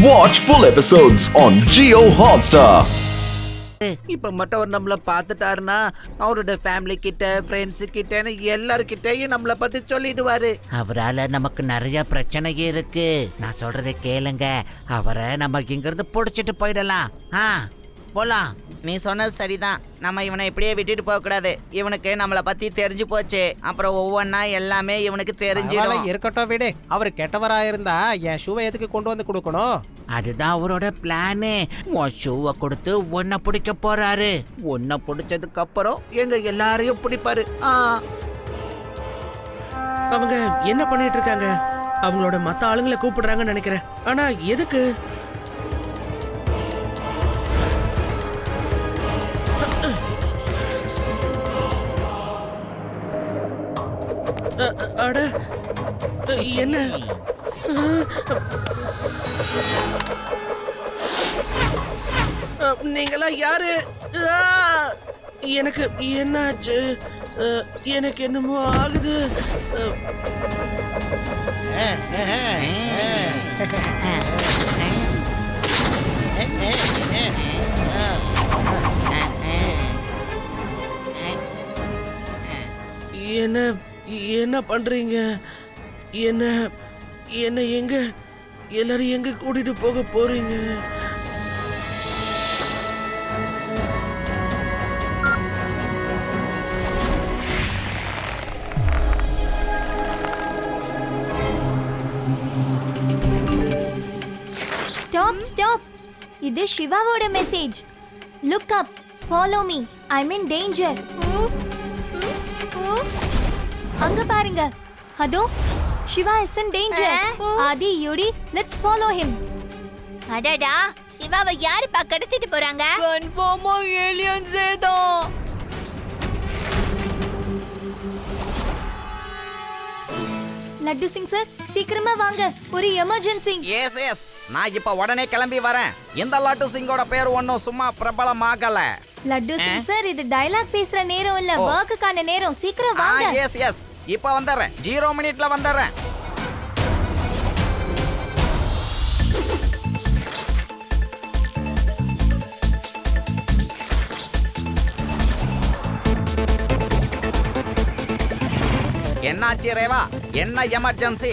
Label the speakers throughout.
Speaker 1: Watch full episodes on Jio Hotstar.
Speaker 2: இப்ப மட்டும் அவர் நம்மள பாத்துட்டாருன்னா அவரோட ஃபேமிலி கிட்ட ஃப்ரெண்ட்ஸ் கிட்டன்னு எல்லார்கிட்டயும் நம்மள பத்தி சொல்லிடுவாரு. அவரால நமக்கு நிறைய பிரச்சனை இருக்கு. நான் சொல்றதை கேளுங்க. அவரை நம்ம இங்க இருந்து புடிச்சிட்டு போயிடலாம். போலாம்.
Speaker 3: நீ சொன்னது சரிதான். நம்ம இவனை இப்படியே விட்டுட்டு போக கூடாது. இவனுக்கு நம்மளை பத்தி தெரிஞ்சு போச்சு. அப்புறம் ஒவ்வொன்னா எல்லாமே இவனுக்கு தெரிஞ்சிடும்.
Speaker 4: இருக்கட்டும் விடு. அவர் கெட்டவரா இருந்தா என் ஷூவை எதுக்கு கொண்டு வந்து கொடுக்கணும்?
Speaker 2: அதுதான் அவரோட பிளானு. உன் ஷூவை கொடுத்து உன்னை பிடிக்க போறாரு. உன்னை பிடிச்சதுக்கு அப்புறம் எங்க எல்லாரையும் பிடிப்பாரு.
Speaker 5: அவங்க என்ன பண்ணிட்டு இருக்காங்க? அவங்களோட மத்த ஆளுங்களை கூப்பிடுறாங்கன்னு நினைக்கிறேன். ஆனா எதுக்கு? அட என்ன? நீங்களா யாரு? எனக்கு என்னாச்சு? எனக்கு என்னமோ ஆகுது. என்ன என்ன பண்றீங்க? என்ன என்ன எங்க எல்லாரும் எங்க கூட்டிட்டு போக போறீங்க?
Speaker 6: ஸ்டாப். இது சிவாவோட message. Look up, follow me, I mean danger. அங்க பாருங்க, அதோ Shiva is in danger. Aadhi, யூடி, லெட்ஸ் ஃபாலோ ஹிம்.
Speaker 7: அடடா, சிவாவை யாரு கடத்திட்டு போறாங்க?
Speaker 8: கன்ஃபார்மா ஏலியன்ஸே தான்.
Speaker 6: லட்டு சிங் சார், சீக்கிரமா வாங்க, ஒரு எமர்ஜென்சி.
Speaker 3: எஸ் நான் இப்ப உடனே கிளம்பி வரேன். இந்த லட்டு சிங்கோட பேர் ஒன்னும் சும்மா பிரபலமாகல.
Speaker 6: லட்டு சிங் சார், இது டயலாக் பேசுற நேரம் இல்ல, வர்க்குக்கான நேரம். சீக்கிரம் வாங்க.
Speaker 3: எஸ் இப்ப வந்துடுறேன். 0 மினிட்ல வந்துடுறேன். என்னாச்சு ரேவா? என்ன எமர்ஜென்சி?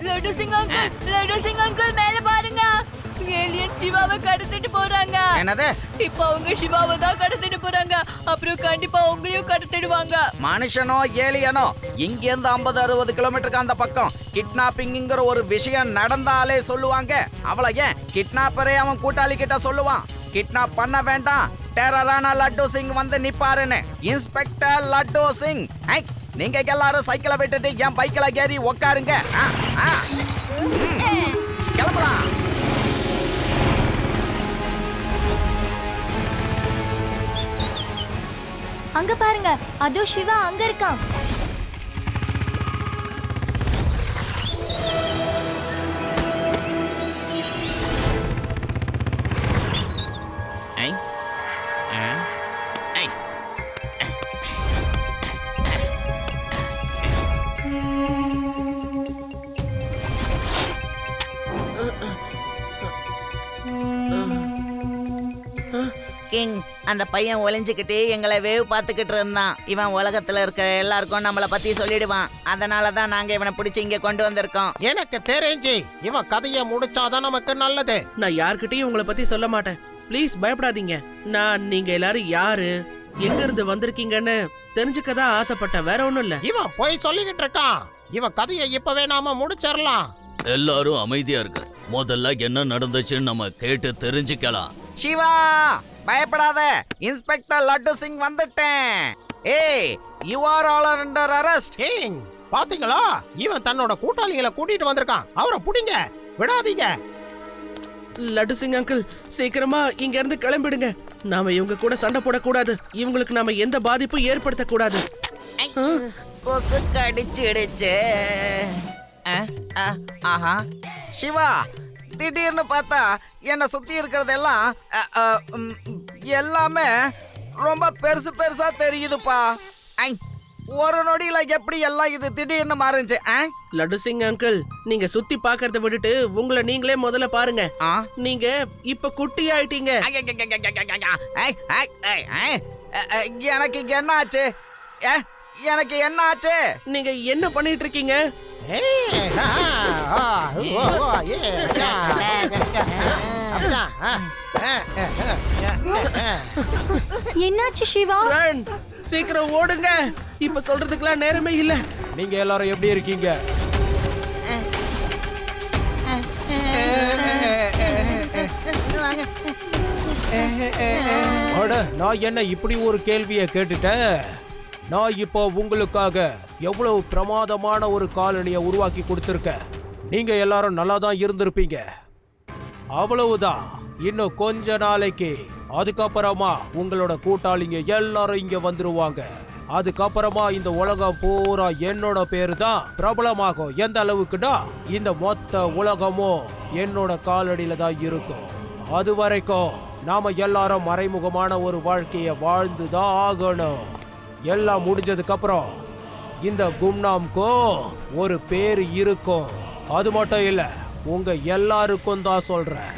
Speaker 8: லட்டு சிங் அங்கிள் மேல பாருங்க. ஏலியன் சிவாவை கடத்திட்டு போறாங்க.
Speaker 3: என்னது?
Speaker 8: இப்ப அவங்க சிவாவை தான் கடத்திட்டு போறாங்க. அப்புறம் கண்டிப்பா உங்களையும் கடத்திடுவாங்க.
Speaker 3: மனுஷனோ ஏலியனோ இங்க இருந்து 50-60 கிலோமீட்டருக்கு அந்த பக்கம் கிட்னாப்பிங்கிற ஒரு விஷயம் நடந்தாலே சொல்லுவாங்க. அவளை ஏன் கிட்னாப்பரே அவன் கூட்டாளி கிட்ட சொல்லுவான். கிட்னாப் பண்ண வேண்டாம், டெரரான லட்டு சிங் வந்து நிப்பாருன்னு. இன்ஸ்பெக்டர் லட்டு சிங், நீங்க எல்லாரும் சைக்கிளை விட்டுட்டு என் பைக்கில ஏறி உக்காருங்க. கிளம்பலாம்.
Speaker 6: அங்க பாருங்க, அதோ சிவா அங்க இருக்கான்.
Speaker 3: கிங், அந்த பையன் ஒளிஞ்சுக்கிட்டு எங்களை வேவ் பார்த்துக்கிட்டு இருந்தான். இவன் உலகத்துல இருக்கிற எல்லாருக்கும் நம்மளை பத்தி சொல்லிடுவான். அதனாலதான் நாங்க இவனை பிடிச்சி இங்க கொண்டு வந்திருக்கோம்.
Speaker 4: எனக்கு தெரிஞ்சு இவன் கதையை முடிச்சாதான் நமக்கு நல்லது.
Speaker 5: நான் யார்கிட்டயும் உங்களை பத்தி சொல்ல மாட்டேன். ப்ளீஸ் பயப்படாதீங்க. நான் நீங்க எல்லாரும் யாரு, எங்க இருந்து வந்திருக்கீங்கன்னு தெரிஞ்சுக்கதான் ஆசைப்பட்டேன், வேற ஒண்ணும் இல்ல.
Speaker 4: இவன் போய் சொல்லிக்கிட்டு இருக்கான். இவன் கதையை இப்பவே நாம முடிச்சிடலாம்.
Speaker 9: எல்லாரும் அமைதியா இருக்கு. முதல்ல என்ன நடந்துச்சுன்னு நம்ம கேட்டு தெரிஞ்சுக்கலாம்.
Speaker 3: சிவா, பயப்படாத. இன்ஸ்பெக்டர் லட்டு சிங் வந்துட்டேன். ஏய், you are all under arrest.
Speaker 4: King, பாத்தீங்களா? இவன் தன்னோட கூட்டாளிகளை கூட்டிட்டு வந்திருக்கான். அவரை புடிங்க, விடாதீங்க.
Speaker 5: லட்டு சிங் அங்கிள், சீக்கிரமா இங்க இருந்து கிளம்பிடுங்க. நாம இவங்க கூட சண்டை போடக்கூடாது. இவங்களுக்கு நாம எந்த பாதிப்பும் ஏற்படுத்த கூடாது.
Speaker 3: கொசு கடிச்சிடுச்சு. ஆஹா, சிவா, திடீர்னு பார்த்தா என்னை சுத்தி இருக்கிறதெல்லாம் எல்லாமே ரொம்ப பெருசா தெரியுதுப்பா. ஒரு நொடியில எப்படி எல்லாம் இது திடீர்னு மாறுச்சு?
Speaker 5: லட்டு சிங் அங்கிள், நீங்க சுத்தி பாக்கறத விட்டுட்டு உங்களை நீங்களே முதல்ல பாருங்க. நீங்க இப்ப குட்டி ஆயிட்டீங்க.
Speaker 3: எனக்கு என்ன ஆச்சு? எனக்கு என்ன ஆச்சு?
Speaker 5: நீங்க என்ன பண்ணிட்டு இருக்கீங்க?
Speaker 6: என்னாச்சு சிவா?
Speaker 5: சீக்கிரம் ஓடுங்க, இப்ப சொல்றதுக்குலாம் நேரமே இல்ல.
Speaker 4: நீங்க எல்லாரும் எப்படி இருக்கீங்க? அட, நான் என்ன இப்படி ஒரு கேள்வியை கேட்டுட்டேன். நான் இப்போ உங்களுக்காக எவ்வளவு பிரமாதமான ஒரு காலனியை உருவாக்கி கொடுத்துருக்கேன். நீங்க எல்லாரும் நல்லா தான் இருந்திருப்பீங்க. அவ்வளவுதான். இன்னும் கொஞ்ச நாளைக்கு அதுக்கப்புறமா உங்களோட கூட்டாளிங்க எல்லாரும் இங்க வந்துருவாங்க. அதுக்கப்புறமா இந்த உலகம் பூரா என்னோட பேரு தான் பிரபலமாகும். எந்த அளவுக்குடா, இந்த மொத்த உலகமும் என்னோட காலடியில தான் இருக்கும். அது வரைக்கும் நாம எல்லாரும் மறைமுகமான ஒரு வாழ்க்கைய வாழ்ந்துதான் ஆகணும். எல்லாம் முடிஞ்சதுக்கு அப்புறம் இந்த கும்னாம்க்கும் ஒரு பேரு இருக்கும். அது மட்டும் இல்ல, உங்க எல்லாருக்கும் தான் சொல்றேன்.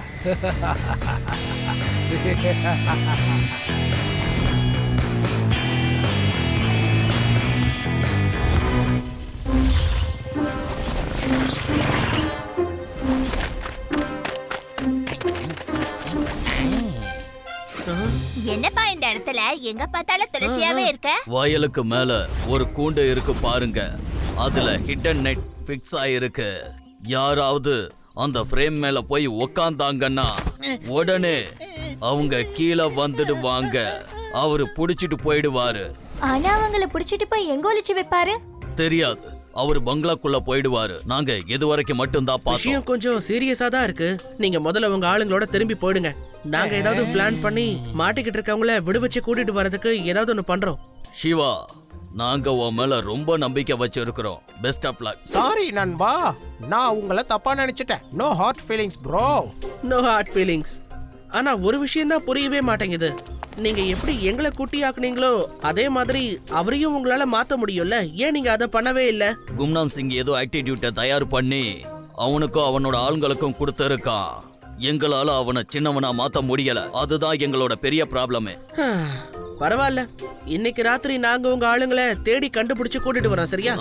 Speaker 7: என்னப்பா இந்த இடத்துல எங்க பார்த்தாலும் துளசியாவே இருக்க?
Speaker 9: வயலுக்கு மேல ஒரு கூண்டு இருக்கு பாருங்க. அதுல ஹிடன் நெட் ஃபிக்ஸ் ஆயிருக்கு. யாராவது அந்த ஃப்ரேம் மேல போய் உக்காந்தாங்கன்னா உடனே அவங்க கீழே வந்துடுவாங்க. அவரு புடிச்சிட்டு போயிடுவாரு.
Speaker 6: ஆனா அவங்கள புடிச்சிட்டு போய் எங்க ஒளிச்சு வைப்பாரு?
Speaker 9: தெரியாது. அவரு பங்களாக்குள்ள போயிடுவாரு. நாங்க இது வரைக்கும் மட்டும்தான் பார்த்தோம்.
Speaker 5: விஷயம் கொஞ்சம் சீரியஸா தான் இருக்கு. நீங்க முதல்ல உங்க ஆளுங்களோட திரும்பி போயிடுங்க. நாங்க ஏதாவது பிளான் பண்ணி மாட்டிக்கிட்டு இருக்கவங்கள விடுவச்சு கூட்டிட்டு வரதுக்கு ஏதாவது ஒண்ணு பண்றோம்.
Speaker 9: சிவா, நாங்க உன் மேல ரொம்ப நம்பிக்கை வச்சிருக்கிறோம். Best of luck.
Speaker 4: சாரி நண்பா, நான் உங்களை தப்பா நினைச்சிட்டேன். No hard feelings bro.
Speaker 5: No hard feelings. ஆனா ஒரு விஷயம் தான் புரியவே மாட்டேங்குது. நீங்க எப்படி எங்களை குட்டி ஆக்குனீங்களோ அதே மாதிரி அவரையும் உங்களால மாத்த முடியும்ல. ஏன் நீங்க அதை பண்ணவே இல்ல?
Speaker 9: கும்னாம் சிங் ஏதோ ஆக்டிடியூட்டை தயார் பண்ணி அவனுக்கும் அவனோட ஆளுங்களுக்கும் கொடுத்திருக்கான். எங்களால அவனை சின்னவனா மாத்த முடியல. அதுதான் எங்களோட பெரிய ப்ராப்ளமே.
Speaker 5: பரவாயில்ல, இன்னைக்கு ராத்திரி நாங்க உங்க ஆளுங்களை தேடி கண்டுபிடிச்சு கூட்டிட்டு வரோம். சரியா?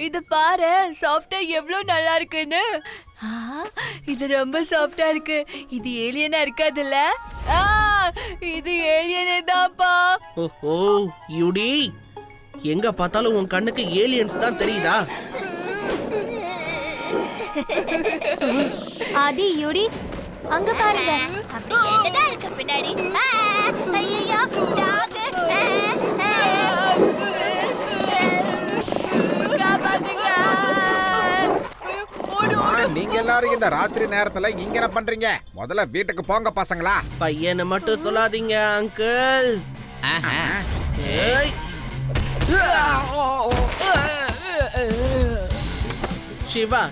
Speaker 8: இது பாரு, சாஃப்டா எவ்வளவு நல்லா இருக்குன்னு. இது ரொம்ப சாஃப்டா இருக்கு. இது ஏலியனா இருக்காதுல்ல? இது ஏலியனே தான்ப்பா.
Speaker 5: ஓஹோ யூடி, எங்க பார்த்தாலும் உன் கண்ணுக்கு ஏலியன்ஸ் தான் தெரியுதா?
Speaker 6: ஆதி, யூடி, அங்க பாருங்க.
Speaker 7: அப்படி என்னதான் இருக்கு பின்னாடி? ஐயோ, டாக்.
Speaker 3: நீங்க எல்லாரும் இந்த ராத்திரி நேரத்துல இங்க என்ன பண்றீங்க? முதல்ல வீட்டுக்கு போங்க பசங்களா.
Speaker 5: பையனை மட்டும் சொல்லாதீங்க அங்கிள். சிவா,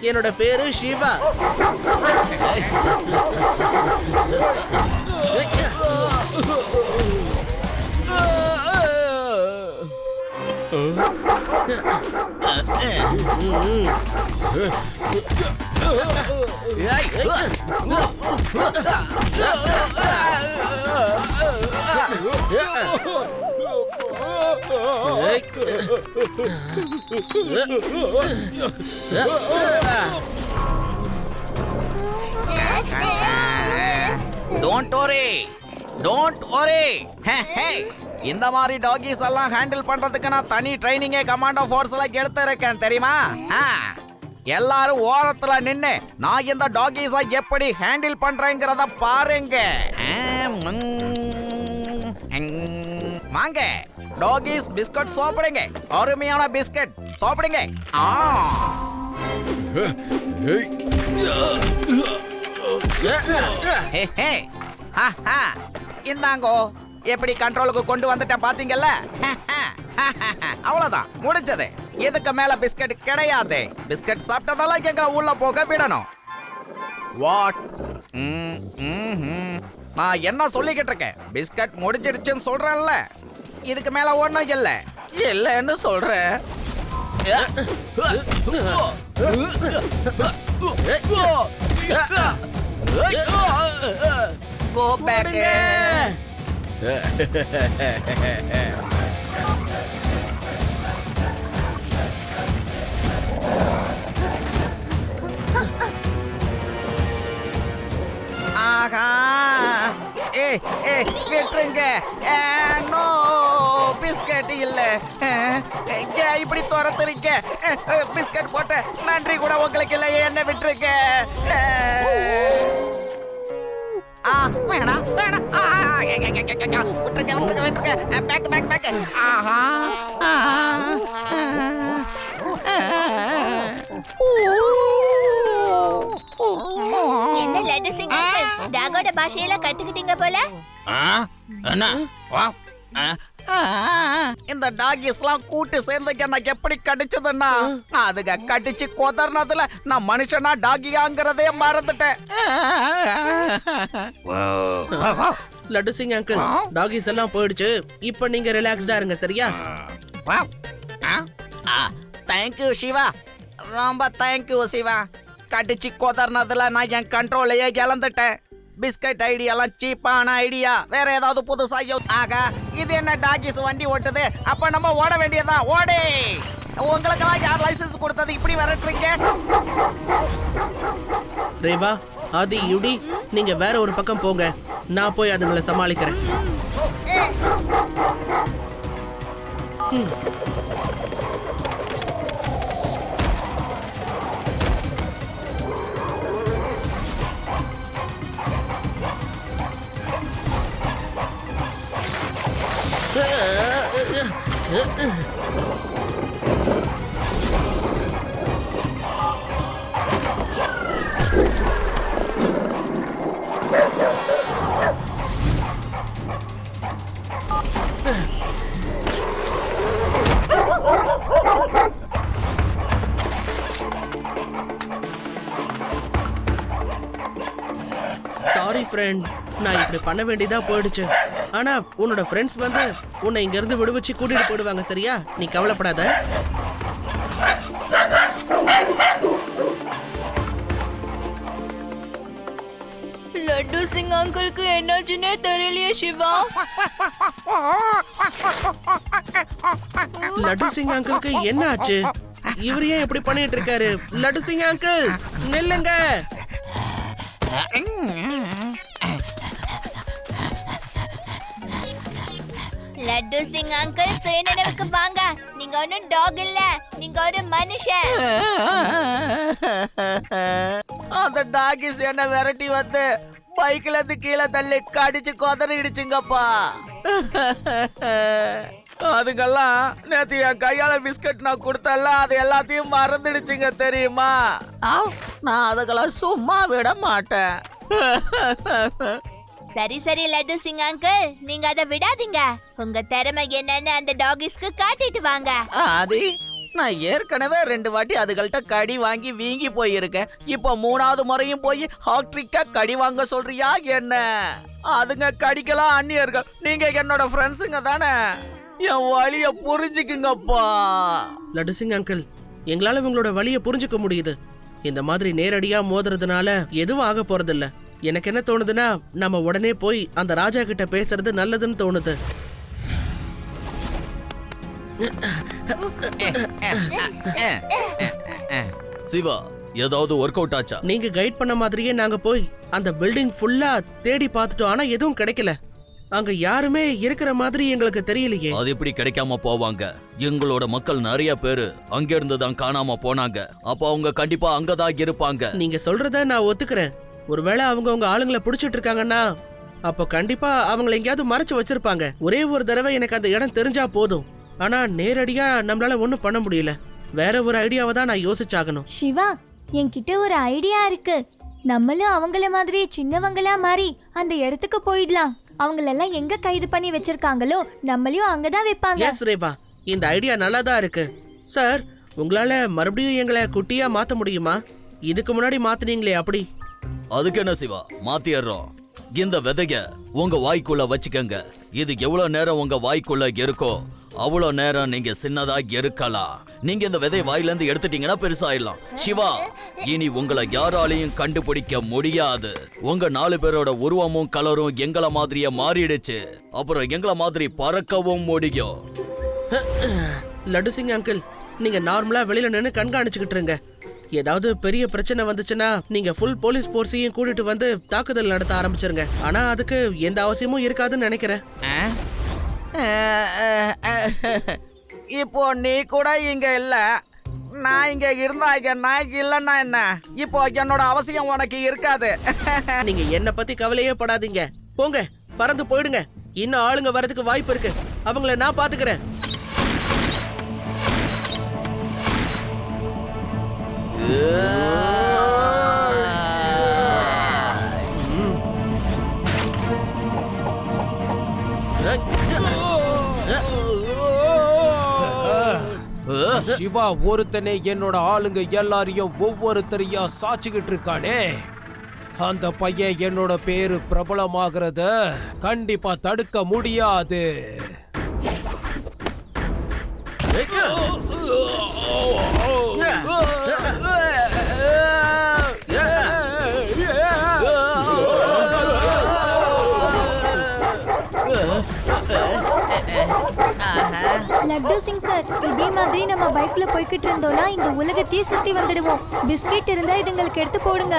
Speaker 5: என்னோட பேரு Siva.
Speaker 3: Don't worry, don't worry. இந்த மாதிரி டாகிஸ் எல்லாம் ஹேண்டில் பண்றதுக்கு நான் தனி ட்ரைனிங்கே கமாண்டோ ஃபோர்ஸ்ல எடுத்திருக்கேன் தெரியுமா? எல்லாரும் ஓரத்துல நின்னு நான் இந்த டாகிஸை எப்படி ஹேண்டில் பண்றேங்கிறத பாருங்க. வாங்க டாகிஸ், பிஸ்கட் சாப்பிடுங்க. அருமையான பிஸ்கட் சாப்பிடுங்க. இந்தாங்கோ, எப்படி கண்ட்ரோலுக்கு கொண்டு வந்துட்டேன் பாத்தீங்கல்ல? அவ்வளவுதான், முடிஞ்சது. இதுக்கு மேல பிஸ்கட் கிடையாது. பிஸ்கட் சாப்பிட்டதெல்லாம் எங்க உள்ள போக விடணும். வாட்? நான் என்ன சொல்லிக்கிட்டு இருக்கேன்? பிஸ்கட் முடிஞ்சிடுச்சுன்னு சொல்றேன்ல. இதுக்கு மேல ஒண்ணும் இல்ல. இல்லன்னு சொல்றேன். Go back. ஆஹா, விட்டுருங்க. நோ, பிஸ்கட் இல்ல. இப்படி துரத்துறீங்க. பிஸ்கட் போட்ட நன்றி கூட உங்களுக்கு இல்ல, என்ன விட்டுருங்க. வேணாம் வேணாம், விட்டுருங்க. பேக். ஆஹா,
Speaker 7: என்ன லட்டு சிங் அங்கிள், டாகோட பாஷையெல்லாம் கத்துக்கிட்டீங்க போல.
Speaker 9: என்ன
Speaker 3: இந்த டாகிஸ்லாம் கூட்டு சேர்ந்து எனக்கு எப்படி கடிச்சதுன்னா, அதுங்க கடிச்சு கொதர்னதுல நான் மனுஷனா டாகியாங்கிறதே மறந்துட்டேன்.
Speaker 5: லட்டு சிங் அங்கிள், டாகிஸ் எல்லாம் போயிடுச்சு. இப்போ நீங்க ரிலாக்ஸ்டா இருங்க, சரியா?
Speaker 3: தேங்க்யூ சிவா, ரொம்ப தேங்க்யூ சிவா. கடிச்சு கொதர்னதுல நான் என் கண்ட்ரோலையே இழந்துட்டேன். பிஸ்கட் ஐடியாலாம் சீப்பான ஐடியா. வேற ஏதாவது புதுசா ஆக இது என்ன டாகிஸ் வண்டி ஓட்டுது? அப்ப நம்ம ஓட வேண்டியதா? ஓடே. உங்களுக்கெல்லாம் யார் லைசன்ஸ் கொடுத்தது? இப்படி விரட்டுறீங்க?
Speaker 5: ரேவா, ஆதி, யுடி, நீங்க வேற ஒரு பக்கம் போங்க. நான் போய் அதுங்களை சமாளிக்கிறேன். சாரி ஃப்ரெண்ட், நான் இப்படி பண்ண வேண்டியதா போயிடுச்சு. ஆனா உன்னோட ஃப்ரெண்ட்ஸ் வந்து உன்னை இங்க இருந்து விடுவிச்சு கூட்டிட்டு போயிடுவாங்க, சரியா? நீ கவலைப்படாத.
Speaker 8: லட்டு சிங் அங்கிளுக்கு என்னாச்சுன்னே தெரியலையே சிவா.
Speaker 5: லட்டு சிங் அங்கிளுக்கு என்ன ஆச்சு? இவர் ஏன் இப்படி பண்ணிட்டு இருக்காரு? லட்டு சிங் அங்கிள், நில்லுங்க.
Speaker 7: லட்டு சிங் அங்கிள், சுயநினைவுக்கு வாங்க. நீங்க ஒன்னும் டாக் இல்ல, நீங்க ஒரு மனுஷன்.
Speaker 3: அந்த டாகிஸ் என்ன விரட்டி வந்து பைக்ல இருந்து கீழே தள்ளி கடிச்சு கொதறிடுச்சுங்கப்பா. அதுக்கெல்லாம் நேத்து என் கையால பிஸ்கட் நான் கொடுத்தல, அது எல்லாத்தையும் மறந்துடுச்சுங்க தெரியுமா? நான் அதுக்கெல்லாம் சும்மா விட மாட்டேன்.
Speaker 7: சரி லட்டு சிங் அங்கிள், நீங்க அதை விடாதீங்க. உங்க திறமை என்னன்னு அந்த டாகிஸ்க்கு காட்டிட்டு வாங்க.
Speaker 3: அது நான் ஏற்கனவே 2 வாட்டி அதுகள்கிட்ட கடி வாங்கி வீங்கி போயிருக்கேன். இப்போ 3வது முறையும் போய் ஹாட்ரிக்கா கடி வாங்க சொல்றியா என்ன? அதுங்க கடிக்கலாம் அந்நியர்கள், நீங்க என்னோட ஃப்ரெண்ட்ஸுங்க தானே. என் வலிய புரிஞ்சுக்குங்கப்பா.
Speaker 5: லட்டு சிங் அங்கிள், எங்களால உங்களோட வலியை புரிஞ்சுக்க முடியுது. இந்த மாதிரி நேரடியா மோதுறதுனால எதுவும் ஆக போறதில்ல. எனக்கு என்ன தோணுதுன்னா, நம்ம உடனே போய் அந்த ராஜா கிட்ட பேசுறது நல்லதுன்னு தோணுது.
Speaker 9: சிவா, ஏதாவது ஒர்க் அவுட் ஆச்சா?
Speaker 5: நீங்க கைட் பண்ண மாதிரியே நாங்க போய் அந்த பில்டிங் ஃபுல்லா தேடி பார்த்துட்டோம். ஆனா எதுவும் கிடைக்கல. அங்க யாருமே இருக்கிற மாதிரி எங்களுக்கு தெரியலையே.
Speaker 9: அது எப்படி கிடைக்காம போவாங்க? எங்களோட மக்கள் நிறைய பேரு அங்க இருந்து தான் காணாம போனாங்க. அப்ப அவங்க கண்டிப்பா அங்கதான் இருப்பாங்க.
Speaker 5: நீங்க சொல்றத நான் ஒத்துக்கிறேன். ஒருவேளை அவங்க உங்க ஆளுங்களை புடிச்சிட்டு இருக்காங்கன்னா, அப்போ கண்டிப்பா அவங்களை எங்கேயாவது மறைச்சு வச்சிருப்பாங்க. ஒரே ஒரு தடவை எனக்கு அந்த இடம் தெரிஞ்சா போதும். ஆனா நேரடியா நம்மளால ஒண்ணும் பண்ண முடியல. வேற ஒரு ஐடியாவை தான் நான் யோசிச்சாகணும்.
Speaker 6: சிவா, என்கிட்ட ஒரு ஐடியா இருக்கு. நம்மளும் அவங்கள மாதிரி சின்னவங்களா மாறி அந்த இடத்துக்கு போயிடலாம். அவங்களெல்லாம் எங்க கைது பண்ணி வச்சிருக்காங்களோ நம்மளையும் அங்கதான் வைப்பாங்க.
Speaker 5: எஸ் ரேவா, இந்த ஐடியா நல்லா தான் இருக்கு. சார், உங்களால மறுபடியும் எங்களை குட்டியா மாத்த முடியுமா? இதுக்கு முன்னாடி மாத்துனீங்களே அப்படி.
Speaker 9: அதுக்கு என்ன சிவா, மாத்திடுறோம். இந்த விதைய உங்க வாய்க்குள்ள வச்சுக்கங்க. இது எவ்வளவு நேரம் உங்க வாய்க்குள்ள இருக்கோ அவ்வளவு நேரம் நீங்க சின்னதா இருக்கலாம். நீங்க இந்த விதை வாயில இருந்து எடுத்துட்டீங்கன்னா பெருசாயிடலாம். சிவா, இனி உங்களை யாராலையும் கண்டுபிடிக்க முடியாது. உங்க 4 பேரோட உருவமும் கலரும் எங்கள மாதிரியே மாறிடுச்சு. அப்புறம் எங்கள மாதிரி பறக்கவும் முடியும்.
Speaker 5: லட்டு சிங் அங்கிள், நீங்க நார்மலா வெளியில நின்னு கண்காணிச்சுக்கிட்டு இருங்க. ஏதாவது பெரிய பிரச்சனை வந்துச்சுன்னா நீங்க ஃபுல் போலீஸ் போர்ஸையும் கூட்டிட்டு வந்து தாக்குதல் நடத்த ஆரம்பிச்சிருங்க. ஆனா அதுக்கு எந்த அவசியமும் இருக்காதுன்னு நினைக்கிறேன்.
Speaker 3: இப்போ நீ கூட இங்க இல்ல, நான் இங்க இருந்தா நான் இல்லன்னா என்ன? இப்போ என்னோட அவசியம் உனக்கு இருக்காது.
Speaker 5: நீங்க என்ன பத்தி கவலையே படாதீங்க. போங்க, பறந்து போயிடுங்க. இன்னும் ஆளுங்க வரதுக்கு வாய்ப்பு இருக்கு. அவங்கள நான் பாத்துக்கிறேன்.
Speaker 4: சிவா ஒருத்தனே என்னோட ஆளுங்க எல்லாரையும் ஒவ்வொருத்தரையா சாச்சுக்கிட்டு இருக்கானே. அந்த பையன் என்னோட பேரு பிரபலமாகிறத கண்டிப்பா தடுக்க முடியாது.
Speaker 6: லட்டு சிங் சார், இதே மாதிரி நம்ம பைக்ல போய்கிட்டு இருந்தோம்னா இந்த உலகத்தையே சுத்தி வந்துடுவோம். பிஸ்கெட் இருந்தா இதுங்களுக்கு எடுத்து போடுங்க.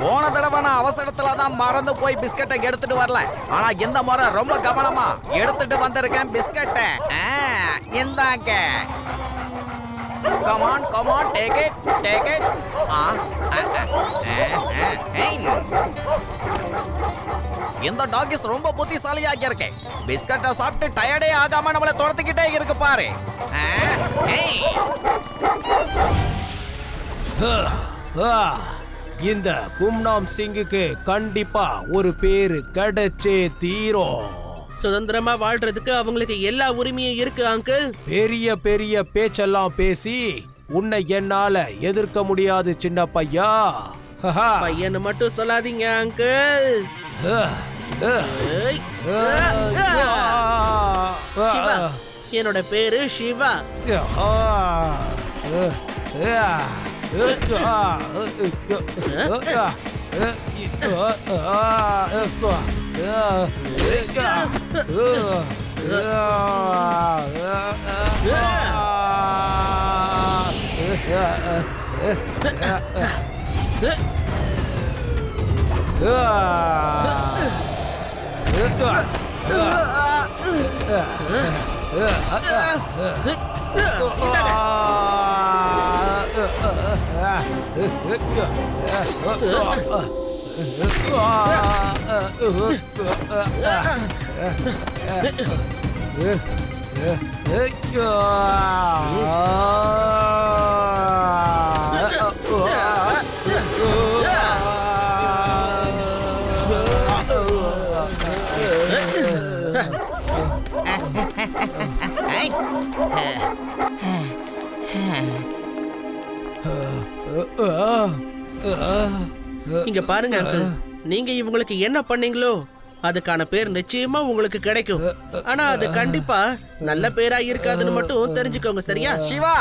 Speaker 3: போன தடவை நான் அவசரத்துல தான் மறந்து போய் பிஸ்கட்டை எடுத்துட்டு வரல. ஆனா இந்த முறை ரொம்ப கவனமா எடுத்துட்டு வந்திருக்கேன் பிஸ்கட்டை. இந்தாங்க. Come on, take it. இந்த டாகிஸ் ரொம்ப புத்திசாலியாக இருக்கு. பிஸ்கட்டை சாப்பிட்டு டயர்டே ஆகாம நம்மளை துரத்துக்கிட்டே இருக்கு பாரு.
Speaker 4: இந்த கும்னாம் சிங்குக்கு கண்டிப்பா ஒரு பேரு கிடைச்சே தீரும்.
Speaker 5: சுதந்திரமா வாழ்றதுக்கு அவங்களுக்கு எல்லா உரிமையும் இருக்கு அங்கிள்.
Speaker 4: பெரிய பெரிய பேச்செல்லாம் பேசி உன்னை என்னால எதிர்க்க முடியாது சின்ன பையா.
Speaker 5: பையனை மட்டும் சொல்லாதீங்க அங்கிள். சிவா, என்னோட பேரு சிவா. இங்க பாருங்க அங்கிள், நீங்க இவங்களுக்கு என்ன பண்ணீங்களோ அதுக்கான பேர் நிச்சயமா உங்களுக்கு கிடைக்கும். ஆனா அது கண்டிப்பா நல்ல பேரா இருக்காதுன்னு மட்டும் தெரிஞ்சுக்கோங்க, சரியா?
Speaker 3: சிவா,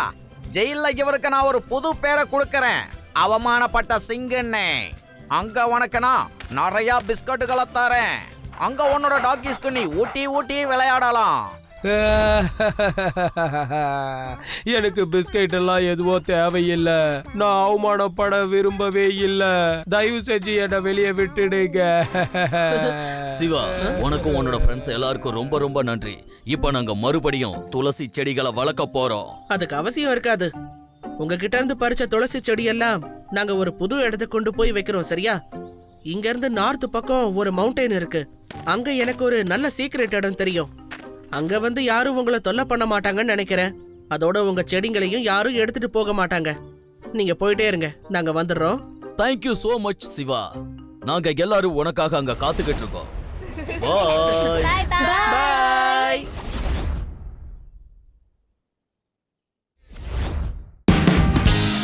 Speaker 3: ஜெயில இவருக்கு நான் ஒரு புது பேரை கொடுக்கறேன். அவமானப்பட்ட சிங்கன்னு. அங்க உனக்கு நான் நிறைய பிஸ்கட்டுகளை தரேன். அங்க உன்னோட டாக்கிஸ்க்கு நீ ஊட்டி விளையாடலாம்.
Speaker 4: எனக்கு பிஸ்கெட் எல்லாம் எதுவோ தேவையில்லை. நான் அவமானப்பட விரும்பவே இல்லை. தயவு செஞ்சு என்ன வெளியே விட்டுடுங்க.
Speaker 9: சிவா, உனக்கும் உன்னோட ஃப்ரெண்ட்ஸ் எல்லாருக்கும் ரொம்ப ரொம்ப நன்றி. இப்ப நாங்க மறுபடியும் துளசி செடிகளை வளர்க்க போறோம்.
Speaker 5: அதுக்கு அவசியம் இருக்காது. உங்ககிட்ட இருந்து பறிச்ச துளசி செடி எல்லாம் நாங்க ஒரு புது இடத்துக்கு கொண்டு போய் வைக்கிறோம், சரியா? இங்க இருந்து நார்த் பக்கம் ஒரு மவுண்டைன் இருக்கு. அங்க எனக்கு ஒரு நல்ல சீக்ரெட் இடம் தெரியும். அங்க வந்து யாரும் உங்களை தொல்லை பண்ண மாட்டாங்கன்னு நினைக்கிறேன். அதோட உங்க செடிங்களையும் யாரும் எடுத்துட்டு போக மாட்டாங்க. நீங்க போயிட்டே இருங்க, நாங்க வந்துடுறோம்.
Speaker 9: Thank you so much Shiva. நாங்க எல்லாரும் உனக்காக அங்க காத்துக்கிட்டு இருக்கோம். Bye.
Speaker 7: Bye bye.
Speaker 5: Bye.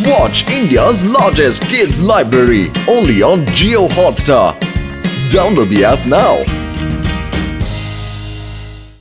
Speaker 1: Watch India's largest kids library only on Geo Hotstar. Download the app now.